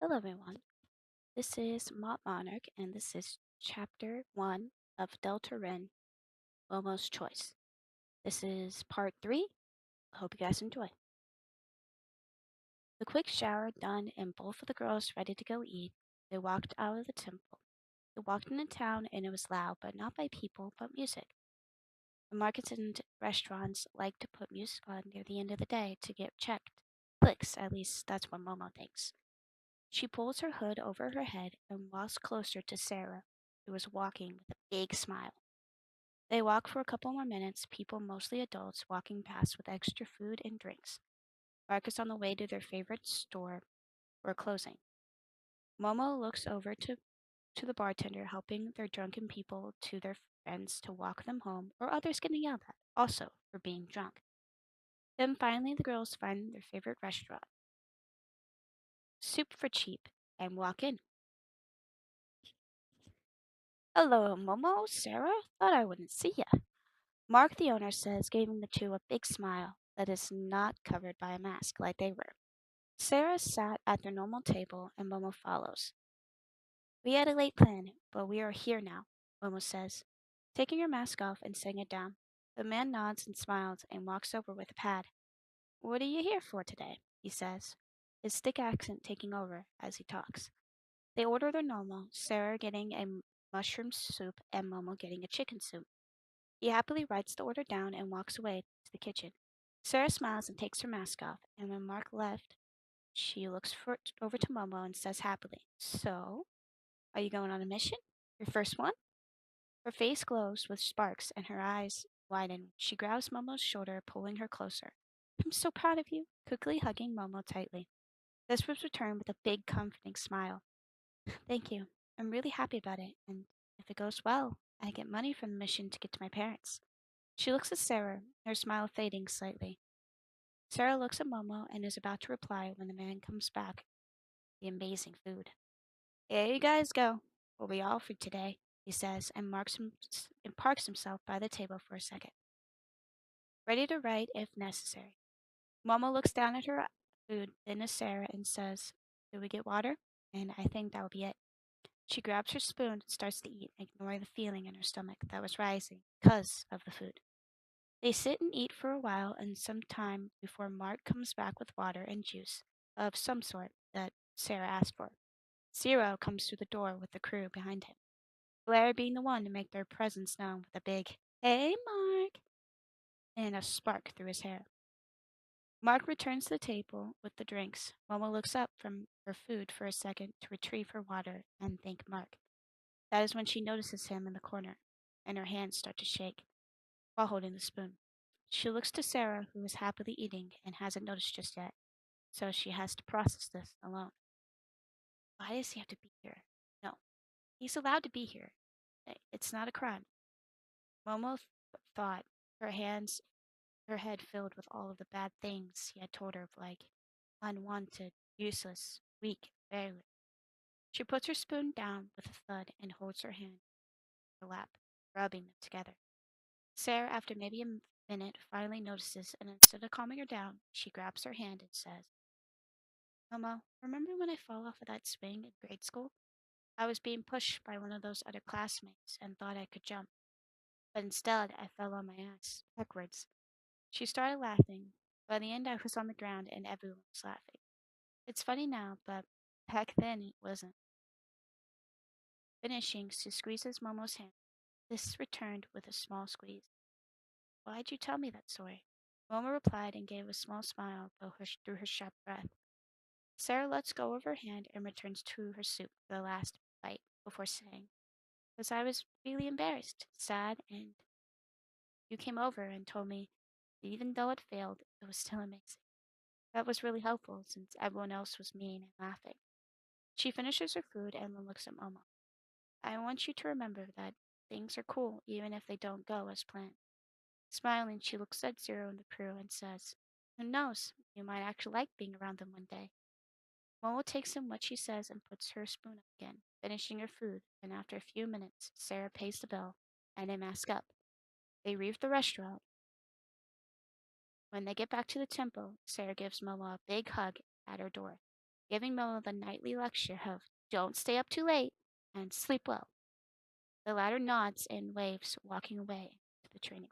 Hello, everyone. This is Mott Monarch, and this is Chapter 1 of Delta Ren, Momo's Choice. This is Part 3. I hope you guys enjoy. The quick shower done and both of the girls ready to go eat, they walked out of the temple. They walked into town, and it was loud, but not by people, but music. The markets and restaurants like to put music on near the end of the day to get checked. Clicks, at least that's what Momo thinks. She pulls her hood over her head and walks closer to Sarah, who was walking with a big smile. They walk for a couple more minutes, people, mostly adults, walking past with extra food and drinks. Marcus on the way to their favorite store or closing. Momo looks over to the bartender, helping their drunken people to their friends to walk them home, or others getting yelled at, also for being drunk. Then finally the girls find their favorite restaurant, Soup for Cheap, and walk in. Hello, Momo, Sarah. Thought I wouldn't see ya. Mark, the owner, says, giving the two a big smile that is not covered by a mask like they were. Sarah sat at their normal table, and Momo follows. We had a late plan, but we are here now, Momo says, taking her mask off and setting it down. The man nods and smiles and walks over with a pad. What are you here for today? He says, his thick accent taking over as he talks. They order their normal, Sarah getting a mushroom soup and Momo getting a chicken soup. He happily writes the order down and walks away to the kitchen. Sarah smiles and takes her mask off, and when Mark left, she looks over to Momo and says happily, So, are you going on a mission? Your first one? Her face glows with sparks and her eyes widen. She grabs Momo's shoulder, pulling her closer. I'm so proud of you, quickly hugging Momo tightly. This was returned with a big, comforting smile. Thank you. I'm really happy about it, and if it goes well, I get money from the mission to get to my parents. She looks at Sarah, her smile fading slightly. Sarah looks at Momo and is about to reply when the man comes back. The amazing food. Here you guys go. We'll be all for today, he says, and parks himself by the table for a second, ready to write if necessary. Momo looks down at her food, then at Sarah, and says, Do we get water? And I think that will be it. She grabs her spoon and starts to eat, ignoring the feeling in her stomach that was rising because of the food. They sit and eat for a while and some time before Mark comes back with water and juice of some sort that Sarah asked for. Zero comes through the door with the crew behind him, Blair being the one to make their presence known with a big, Hey, Mark, and a spark through his hair. Mark returns to the table with the drinks. Momo looks up from her food for a second to retrieve her water and thank Mark. That is when she notices him in the corner, and her hands start to shake while holding the spoon. She looks to Sarah, who is happily eating and hasn't noticed just yet, so she has to process this alone. Why does he have to be here? No, he's allowed to be here. It's not a crime. Momo thought, her hands, her head filled with all of the bad things he had told her of, like unwanted, useless, weak, failure. She puts her spoon down with a thud and holds her hand in her lap, rubbing them together. Sarah, after maybe a minute, finally notices, and instead of calming her down, she grabs her hand and says, Momo, remember when I fell off of that swing in grade school? I was being pushed by one of those other classmates and thought I could jump, but instead I fell on my ass, backwards. She started laughing. By the end, I was on the ground and everyone was laughing. It's funny now, but back then it wasn't. Finishing, she squeezes Momo's hand. This returned with a small squeeze. Why'd you tell me that story? Momo replied and gave a small smile through her sharp breath. Sarah lets go of her hand and returns to her soup for the last bite before saying, Because I was really embarrassed, sad, and you came over and told me that even though it failed, it was still amazing. That was really helpful since everyone else was mean and laughing. She finishes her food and then looks at Momo. I want you to remember that things are cool even if they don't go as planned. Smiling, she looks at Zero and the crew and says, Who knows, you might actually like being around them one day. Momo takes in what she says and puts her spoon up again, finishing her food, and after a few minutes, Sarah pays the bill, and they mask up. They leave the restaurant. When they get back to the temple, Sarah gives Momo a big hug at her door. giving Momo the nightly lecture of don't stay up too late and sleep well. The latter nods and waves, walking away to the training.